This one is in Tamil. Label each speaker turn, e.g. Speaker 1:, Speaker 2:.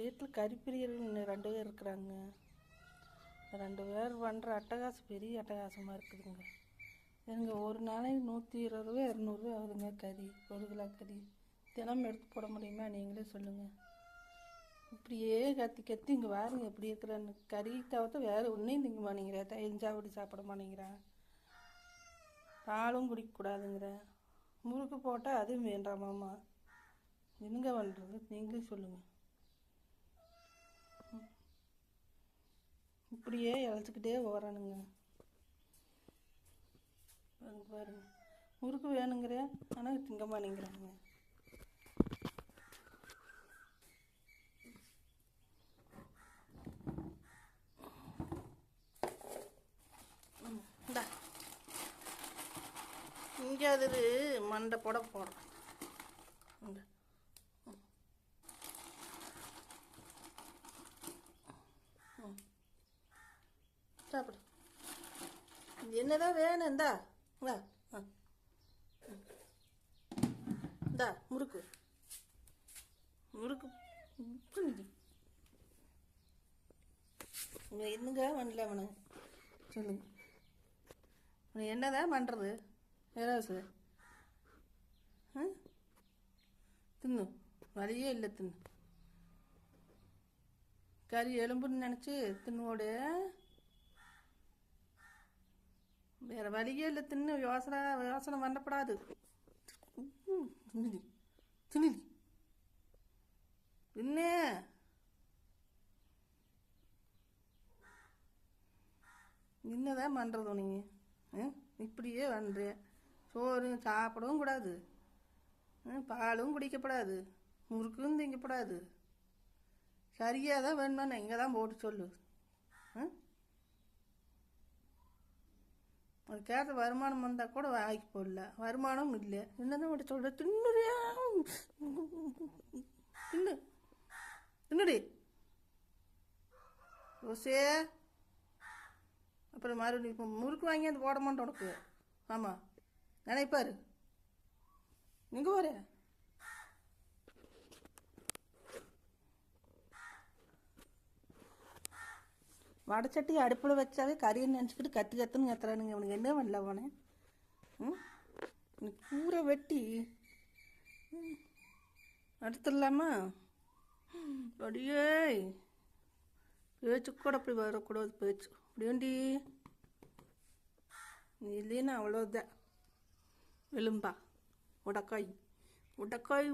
Speaker 1: வீட்டில் கறிப்பிரியர்கள் 2 பேர் இருக்கிறாங்க. 2 பேர் பண்ணுற அட்டகாசம் பெரிய அட்டகாசமாக இருக்குதுங்க. எனக்கு ஒரு நாளைக்கு 120 ரூபா 200 ஆகுதுங்க கறி, 1 கிலோ கறி. தினமும் எடுத்து போட முடியுமா? நீங்களே சொல்லுங்கள். இப்படியே கத்தி கத்தி இங்கே பாருங்க எப்படி இருக்கிறேன்னு. கறி தவிர்த்து வேறு ஒன்றையும் திங்க மாட்டேங்கிறேன். தயிர் சாப்பிட மாட்டேங்கிறேன். பாலும் குடிக்கக்கூடாதுங்கிறேன். முறுக்கு போட்டால் அதுவும் வேண்டாமாம்மா. என்னங்க பண்ணுறது? நீங்களே சொல்லுங்கள். இப்படியே இழைச்சிக்கிட்டே போகிறானுங்க. பாருங்க, முறுக்கு வேணுங்கிறேன், ஆனால் திங்க மாட்டேங்கிறாங்க. இந்தா இங்கே அது மண்டை போடுறோம். இந்த சாப்பிடு. என்னதான் வேணும்? இந்தா வா. இந்தா முறுக்கு முறுக்கு என்னங்க பண்ணல அவனு? சொல்லுங்க, என்னதான் பண்ணுறது? ஏராசு தின்னு, வழியே இல்லை. தின்னு கறி எலும்புன்னு நினச்சி தின்னுவோடு. வேறு வழியே இல்லை. தின்னு, யோசனை பண்ணப்படாது. தின்னு தின்னு தின்னு. என்னதான் பண்ணுறது நீங்கள்? இப்படியே பண்ணுறேன். சோறு சாப்பிடவும் கூடாது, பாலும் குடிக்கப்படாது, முறுக்கும் திங்கப்படாது. சரியாக தான் வேணுமா? இங்கே தான் போட்டு சொல்லு. அது கேட்ட வருமானம் வந்தால் கூட வாங்கி போடல, வருமானம் இல்லை. என்னதான் மட்டும் சொல்கிற? தின்னுறியா? தின்னு தின்னுடி ரோசே. அப்புறம் மறுபடியும் இப்போ முறுக்கு வாங்கி அது போட மாட்டோம் உனக்கு. ஆமாம், நினைப்பாரு. நீங்கள் போற வடச்சட்டி அடுப்பில் வச்சாவே கறியை நினச்சிக்கிட்டு கற்றுன்னு கத்துறானுங்க. அவனுக்கு என்ன பண்ணல அவனே? பூரை வெட்டி அடுத்துடலாமா? அப்படியே பேச்சு கூட அப்படி வரக்கூடாது. பேச்சு அப்படியேண்டி இல்லைன்னா அவ்வளோதான். எலும்பா உடக்காய்